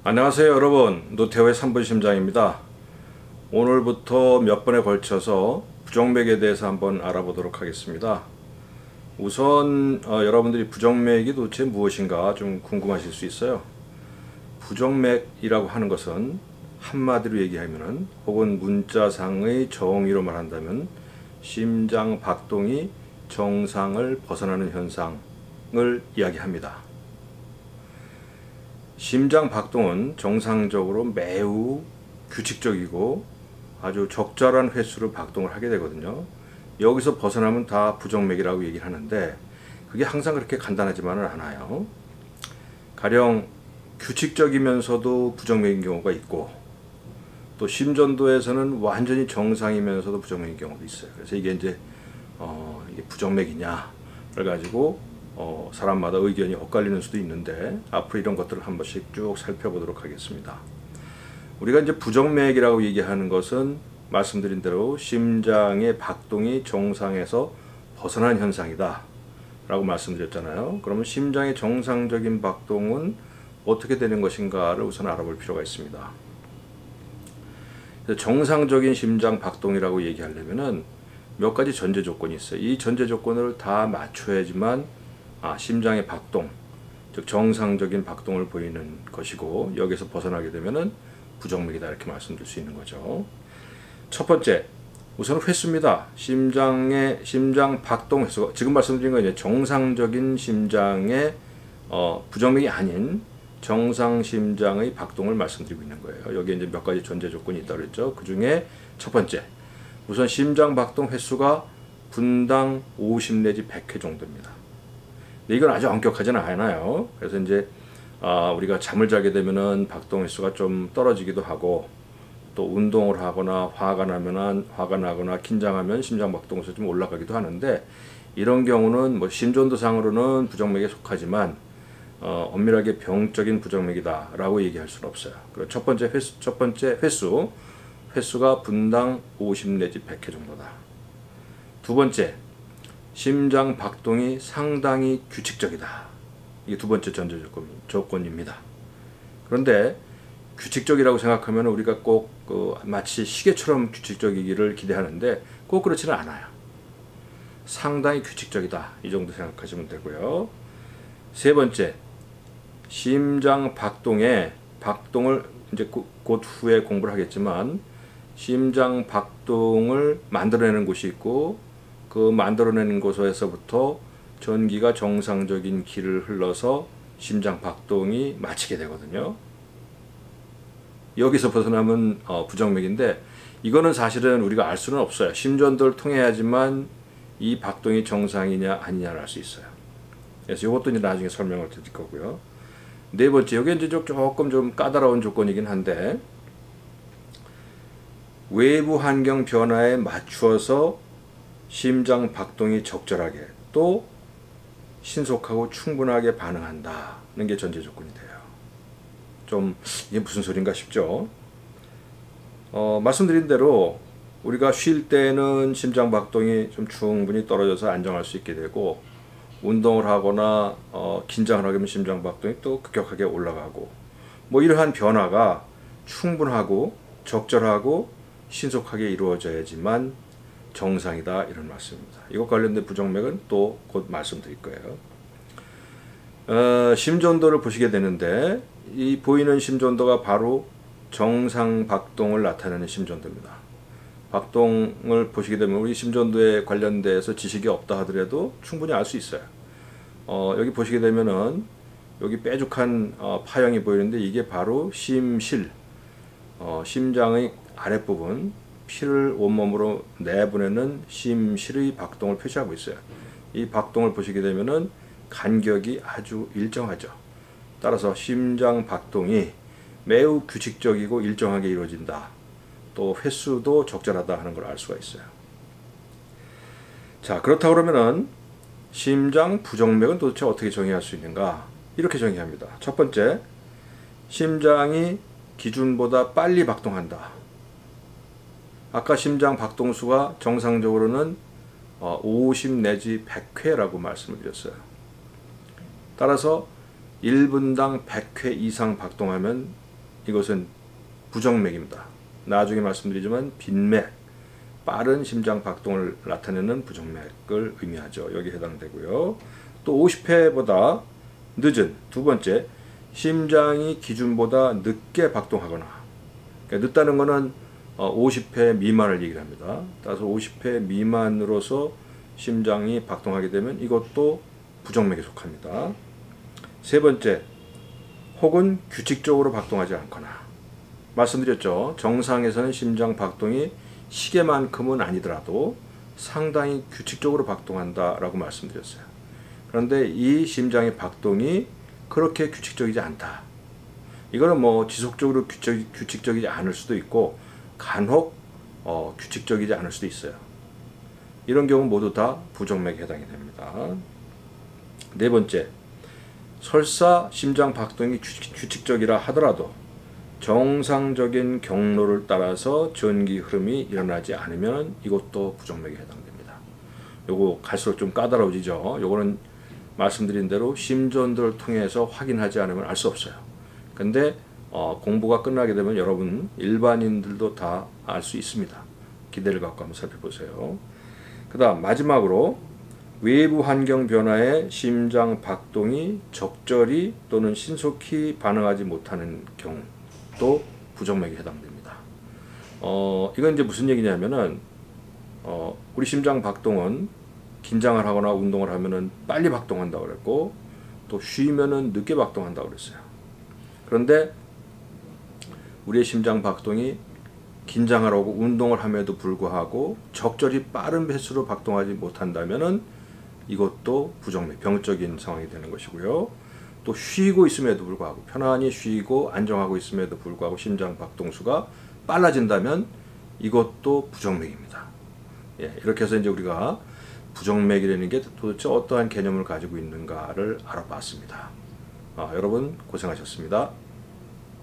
안녕하세요 여러분, 노태우의 3분 심장입니다. 오늘부터 몇 번에 걸쳐서 부정맥에 대해서 한번 알아보도록 하겠습니다. 우선 여러분들이 부정맥이 도대체 무엇인가 좀 궁금하실 수 있어요. 부정맥이라고 하는 것은 한마디로 얘기하면은, 혹은 문자상의 정의로 말한다면, 심장 박동이 정상을 벗어나는 현상을 이야기합니다. 심장 박동은 정상적으로 매우 규칙적이고 아주 적절한 횟수로 박동을 하게 되거든요. 여기서 벗어나면 다 부정맥이라고 얘기를 하는데, 그게 항상 그렇게 간단하지만은 않아요. 가령 규칙적이면서도 부정맥인 경우가 있고, 또 심전도에서는 완전히 정상이면서도 부정맥인 경우도 있어요. 그래서 이게 이제 이게 부정맥이냐를 가지고 사람마다 의견이 엇갈리는 수도 있는데, 앞으로 이런 것들을 한 번씩 쭉 살펴보도록 하겠습니다. 우리가 이제 부정맥이라고 얘기하는 것은 말씀드린 대로 심장의 박동이 정상에서 벗어난 현상이다 라고 말씀드렸잖아요. 그러면 심장의 정상적인 박동은 어떻게 되는 것인가를 우선 알아볼 필요가 있습니다. 정상적인 심장 박동이라고 얘기하려면은 몇 가지 전제 조건이 있어요. 이 전제 조건을 다 맞춰야지만 심장의 박동, 즉 정상적인 박동을 보이는 것이고, 여기서 벗어나게 되면은 부정맥이다 이렇게 말씀드릴 수 있는 거죠. 첫 번째, 우선 횟수입니다. 심장 박동 횟수가, 지금 말씀드린 건 이제 정상적인 심장의 부정맥이 아닌 정상 심장의 박동을 말씀드리고 있는 거예요. 여기에 이제 몇 가지 전제 조건이 있다고 그랬죠. 그 중에 첫 번째, 우선 심장 박동 횟수가 분당 50 내지 100회 정도입니다. 근데 이건 아주 엄격하지는 않아요. 그래서 이제 우리가 잠을 자게 되면은 박동 횟수가 좀 떨어지기도 하고, 또 운동을 하거나 화가 나거나 긴장하면 심장 박동 횟수 좀 올라가기도 하는데, 이런 경우는 뭐 심전도상으로는 부정맥에 속하지만 엄밀하게 병적인 부정맥이다 라고 얘기할 수는 없어요. 그리고 첫 번째 횟수가 분당 50 내지 100회 정도다. 두 번째, 심장 박동이 상당히 규칙적이다. 이게 두 번째 전제 조건입니다. 그런데 규칙적이라고 생각하면 우리가 꼭 마치 시계처럼 규칙적이기를 기대하는데 꼭 그렇지는 않아요. 상당히 규칙적이다, 이 정도 생각하시면 되고요. 세 번째, 심장 박동을 이제 곧 후에 공부를 하겠지만, 심장 박동을 만들어내는 곳이 있고, 그 만들어내는 곳에서부터 전기가 정상적인 길을 흘러서 심장 박동이 마치게 되거든요. 여기서 벗어나면 부정맥인데, 이거는 사실은 우리가 알 수는 없어요. 심전도를 통해야지만 이 박동이 정상이냐 아니냐를 알 수 있어요. 그래서 이것도 이제 나중에 설명을 드릴 거고요. 네 번째, 이게 이제 조금 좀 까다로운 조건이긴 한데, 외부 환경 변화에 맞추어서 심장 박동이 적절하게 또 신속하고 충분하게 반응한다는 게 전제 조건이 돼요. 좀 이게 무슨 소린가 싶죠? 말씀드린 대로 우리가 쉴 때는 심장 박동이 좀 충분히 떨어져서 안정할 수 있게 되고, 운동을 하거나 긴장을 하게 되면 심장 박동이 또 급격하게 올라가고, 뭐 이러한 변화가 충분하고 적절하고 신속하게 이루어져야지만 정상이다, 이런 말씀입니다. 이것 관련된 부정맥은 또 곧 말씀드릴 거예요. 심전도를 보시게 되는데, 이 보이는 심전도가 바로 정상 박동을 나타내는 심전도입니다. 박동을 보시게 되면 우리 심전도에 관련돼서 지식이 없다 하더라도 충분히 알 수 있어요. 여기 보시게 되면은 여기 뾰족한 파형이 보이는데, 이게 바로 심실, 심장의 아랫부분, 피를 온몸으로 내보내는 심실의 박동을 표시하고 있어요. 이 박동을 보시게 되면은 간격이 아주 일정하죠. 따라서 심장 박동이 매우 규칙적이고 일정하게 이루어진다, 또 횟수도 적절하다 하는 걸 알 수가 있어요. 자, 그렇다고 그러면은 심장 부정맥은 도대체 어떻게 정의할 수 있는가? 이렇게 정의합니다. 첫 번째, 심장이 기준보다 빨리 박동한다. 아까 심장 박동수가 정상적으로는 50 내지 100회라고 말씀을 드렸어요. 따라서 1분당 100회 이상 박동하면 이것은 부정맥입니다. 나중에 말씀드리지만 빈맥, 빠른 심장 박동을 나타내는 부정맥을 의미하죠. 여기 해당되고요. 또 50회보다 늦은 두 번째, 심장이 기준보다 늦게 박동하거나, 그러니까 늦다는 것은 50회 미만을 얘기를 합니다. 따라서 50회 미만으로서 심장이 박동하게 되면 이것도 부정맥에 속합니다. 세 번째, 혹은 규칙적으로 박동하지 않거나. 말씀드렸죠. 정상에서는 심장 박동이 시계만큼은 아니더라도 상당히 규칙적으로 박동한다라고 말씀드렸어요. 그런데 이 심장의 박동이 그렇게 규칙적이지 않다. 이거는 뭐 지속적으로 규칙적이지 않을 수도 있고 간혹 규칙적이지 않을 수도 있어요. 이런 경우 모두 다 부정맥에 해당이 됩니다. 네 번째, 설사 심장 박동이 규칙적이라 하더라도 정상적인 경로를 따라서 전기 흐름이 일어나지 않으면 이것도 부정맥에 해당됩니다. 요거 갈수록 좀 까다로워지죠. 요거는 말씀드린 대로 심전도를 통해서 확인하지 않으면 알 수 없어요. 근데 공부가 끝나게 되면 여러분 일반인들도 다 알 수 있습니다. 기대를 갖고 한번 살펴보세요. 그 다음 마지막으로 외부 환경 변화에 심장 박동이 적절히 또는 신속히 반응하지 못하는 경우도 부정맥에 해당됩니다. 이건 이제 무슨 얘기냐면은 우리 심장 박동은 긴장을 하거나 운동을 하면은 빨리 박동한다고 그랬고 또 쉬면은 늦게 박동한다고 그랬어요. 그런데 우리의 심장 박동이 긴장을 하고 운동을 함에도 불구하고 적절히 빠른 횟수로 박동하지 못한다면은 이것도 부정맥, 병적인 상황이 되는 것이고요. 또 쉬고 있음에도 불구하고 편안히 쉬고 안정하고 있음에도 불구하고 심장 박동수가 빨라진다면 이것도 부정맥입니다. 예, 이렇게 해서 이제 우리가 부정맥이라는 게 도대체 어떠한 개념을 가지고 있는가를 알아봤습니다. 여러분 고생하셨습니다.